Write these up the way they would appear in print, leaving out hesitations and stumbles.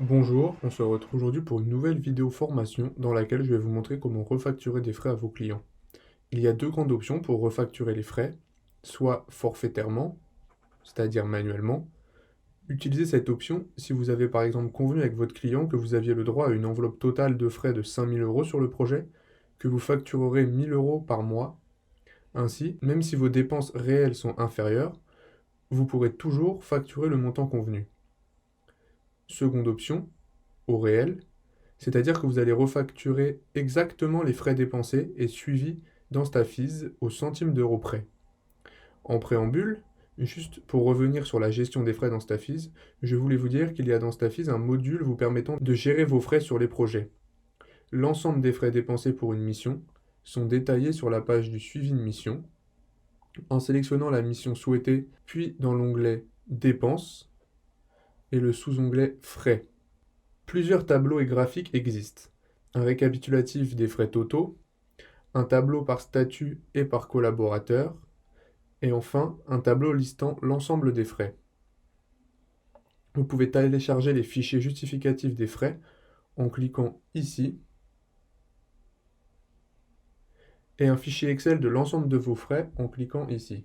Bonjour, on se retrouve aujourd'hui pour une nouvelle vidéo formation dans laquelle je vais vous montrer comment refacturer des frais à vos clients. Il y a deux grandes options pour refacturer les frais, soit forfaitairement, c'est-à-dire manuellement. Utilisez cette option si vous avez par exemple convenu avec votre client que vous aviez le droit à une enveloppe totale de frais de 5 000 euros sur le projet, que vous facturerez 1 000 euros par mois. Ainsi, même si vos dépenses réelles sont inférieures, vous pourrez toujours facturer le montant convenu. Seconde option, au réel, c'est-à-dire que vous allez refacturer exactement les frais dépensés et suivis dans Stafease au centime d'euro près. En préambule, juste pour revenir sur la gestion des frais dans Stafease, je voulais vous dire qu'il y a dans Stafease un module vous permettant de gérer vos frais sur les projets. L'ensemble des frais dépensés pour une mission sont détaillés sur la page du suivi de mission. En sélectionnant la mission souhaitée, puis dans l'onglet Dépenses et le sous-onglet Frais. Plusieurs tableaux et graphiques existent. Un récapitulatif des frais totaux, un tableau par statut et par collaborateur, et enfin un tableau listant l'ensemble des frais. Vous pouvez télécharger les fichiers justificatifs des frais en cliquant ici, et un fichier Excel de l'ensemble de vos frais en cliquant ici.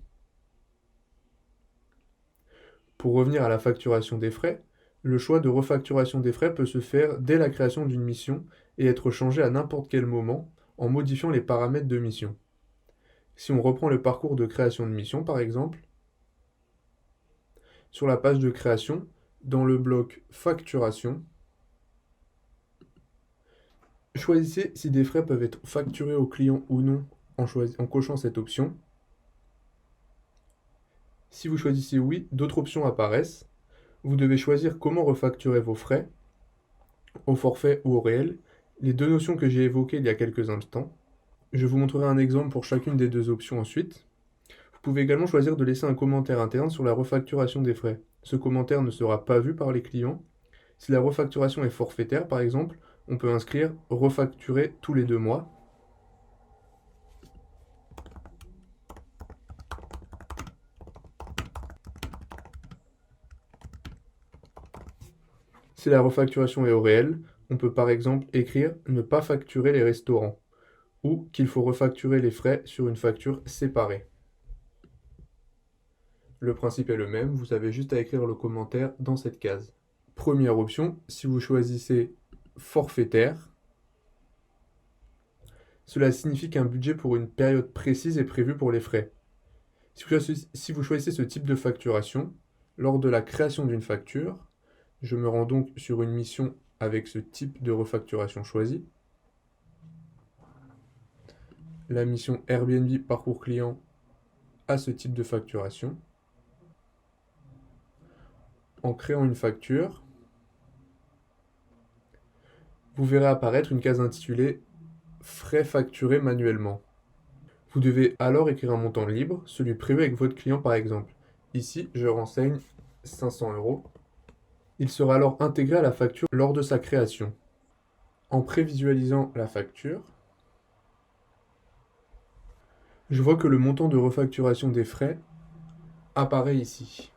Pour revenir à la facturation des frais, le choix de refacturation des frais peut se faire dès la création d'une mission et être changé à n'importe quel moment en modifiant les paramètres de mission. Si on reprend le parcours de création de mission par exemple, sur la page de création, dans le bloc facturation, choisissez si des frais peuvent être facturés au client ou non en cochant cette option. Si vous choisissez oui, d'autres options apparaissent. Vous devez choisir comment refacturer vos frais, au forfait ou au réel, les deux notions que j'ai évoquées il y a quelques instants. Je vous montrerai un exemple pour chacune des deux options ensuite. Vous pouvez également choisir de laisser un commentaire interne sur la refacturation des frais. Ce commentaire ne sera pas vu par les clients. Si la refacturation est forfaitaire, par exemple, on peut inscrire refacturer tous les 2 mois. Si la refacturation est au réel, on peut par exemple écrire ne pas facturer les restaurants ou qu'il faut refacturer les frais sur une facture séparée. Le principe est le même, vous avez juste à écrire le commentaire dans cette case. Première option, si vous choisissez forfaitaire, cela signifie qu'un budget pour une période précise est prévu pour les frais. Si vous choisissez ce type de facturation, lors de la création d'une facture, je me rends donc sur une mission avec ce type de refacturation choisi. La mission Airbnb parcours client a ce type de facturation. En créant une facture, vous verrez apparaître une case intitulée Frais facturés manuellement. Vous devez alors écrire un montant libre, celui prévu avec votre client par exemple. Ici, je renseigne 500 euros. Il sera alors intégré à la facture lors de sa création. En prévisualisant la facture, je vois que le montant de refacturation des frais apparaît ici.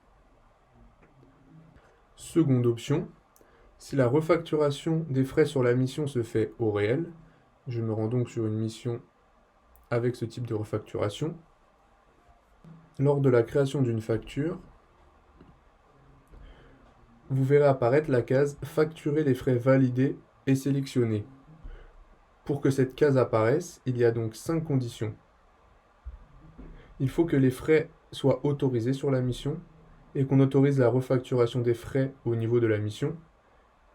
Seconde option, si la refacturation des frais sur la mission se fait au réel, je me rends donc sur une mission avec ce type de refacturation. Lors de la création d'une facture, vous verrez apparaître la case Facturer les frais validés et sélectionnés. Pour que cette case apparaisse, il y a donc 5 conditions. Il faut que les frais soient autorisés sur la mission et qu'on autorise la refacturation des frais au niveau de la mission.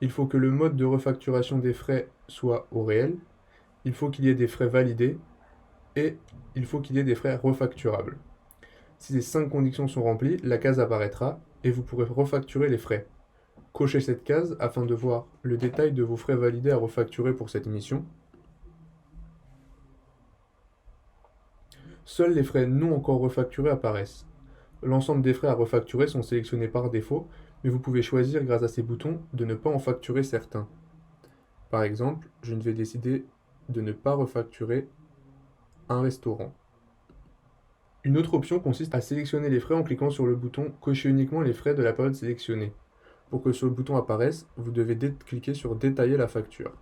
Il faut que le mode de refacturation des frais soit au réel. Il faut qu'il y ait des frais validés et il faut qu'il y ait des frais refacturables. Si ces 5 conditions sont remplies, la case apparaîtra et vous pourrez refacturer les frais. Cochez cette case afin de voir le détail de vos frais validés à refacturer pour cette mission. Seuls les frais non encore refacturés apparaissent. L'ensemble des frais à refacturer sont sélectionnés par défaut, mais vous pouvez choisir grâce à ces boutons de ne pas en facturer certains. Par exemple, je vais décider de ne pas refacturer un restaurant. Une autre option consiste à sélectionner les frais en cliquant sur le bouton Cocher uniquement les frais de la période sélectionnée. Pour que ce bouton apparaisse, vous devez cliquer sur Détailler la facture.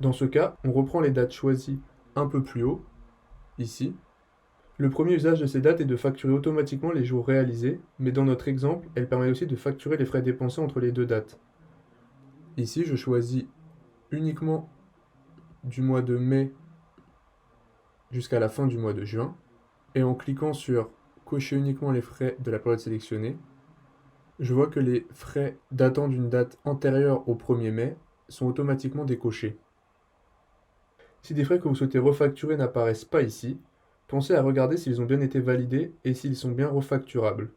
Dans ce cas, on reprend les dates choisies un peu plus haut, ici. Le premier usage de ces dates est de facturer automatiquement les jours réalisés, mais dans notre exemple, elle permet aussi de facturer les frais dépensés entre les deux dates. Ici, je choisis uniquement du mois de mai jusqu'à la fin du mois de juin, et en cliquant sur Cocher uniquement les frais de la période sélectionnée, je vois que les frais datant d'une date antérieure au 1er mai sont automatiquement décochés. Si des frais que vous souhaitez refacturer n'apparaissent pas ici, pensez à regarder s'ils ont bien été validés et s'ils sont bien refacturables.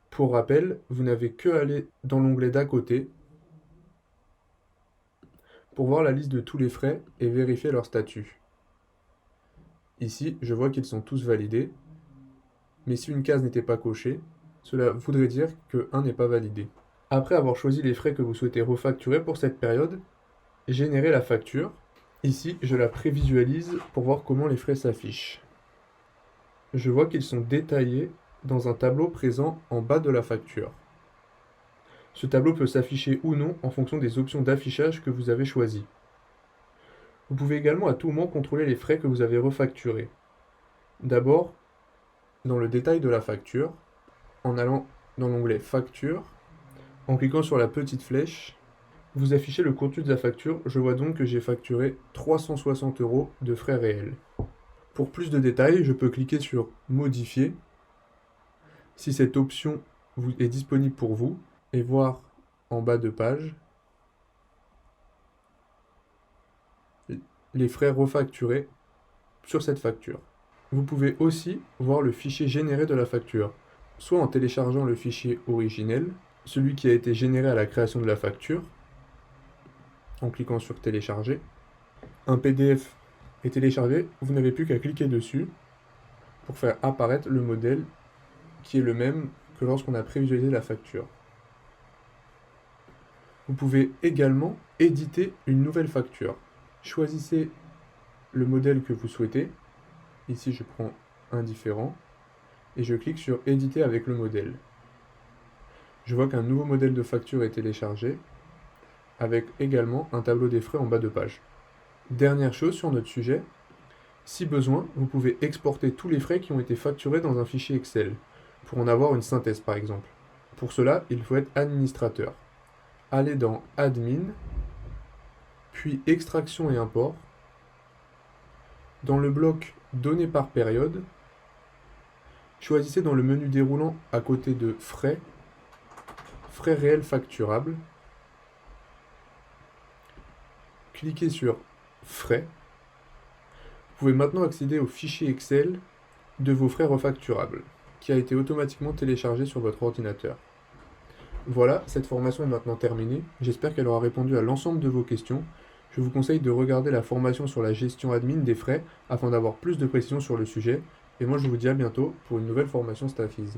Pour rappel, vous n'avez que à aller dans l'onglet d'à côté pour voir la liste de tous les frais et vérifier leur statut. Ici, je vois qu'ils sont tous validés, mais si une case n'était pas cochée, cela voudrait dire que 1 n'est pas validé. Après avoir choisi les frais que vous souhaitez refacturer pour cette période, générez la facture. Ici, je la prévisualise pour voir comment les frais s'affichent. Je vois qu'ils sont détaillés dans un tableau présent en bas de la facture. Ce tableau peut s'afficher ou non en fonction des options d'affichage que vous avez choisies. Vous pouvez également à tout moment contrôler les frais que vous avez refacturés. D'abord, dans le détail de la facture, en allant dans l'onglet Facture, en cliquant sur la petite flèche, vous affichez le contenu de la facture. Je vois donc que j'ai facturé 360 € de frais réels. Pour plus de détails, je peux cliquer sur Modifier, si cette option est disponible pour vous, et voir en bas de page les frais refacturés sur cette facture. Vous pouvez aussi voir le fichier généré de la facture, soit en téléchargeant le fichier originel, celui qui a été généré à la création de la facture, en cliquant sur Télécharger. Un PDF est téléchargé, vous n'avez plus qu'à cliquer dessus pour faire apparaître le modèle qui est le même que lorsqu'on a prévisualisé la facture. Vous pouvez également éditer une nouvelle facture. Choisissez le modèle que vous souhaitez. Ici, je prends un différent et je clique sur Éditer avec le modèle. Je vois qu'un nouveau modèle de facture est téléchargé, avec également un tableau des frais en bas de page. Dernière chose sur notre sujet, si besoin, vous pouvez exporter tous les frais qui ont été facturés dans un fichier Excel, pour en avoir une synthèse par exemple. Pour cela, il faut être administrateur. Allez dans Admin, puis Extraction et Import. Dans le bloc Données par période, choisissez dans le menu déroulant à côté de Frais, Frais réels facturables. Cliquez sur Frais. Vous pouvez maintenant accéder au fichier Excel de vos frais refacturables, qui a été automatiquement téléchargé sur votre ordinateur. Voilà, cette formation est maintenant terminée. J'espère qu'elle aura répondu à l'ensemble de vos questions. Je vous conseille de regarder la formation sur la gestion admin des frais afin d'avoir plus de précisions sur le sujet. Et moi, je vous dis à bientôt pour une nouvelle formation Stafease.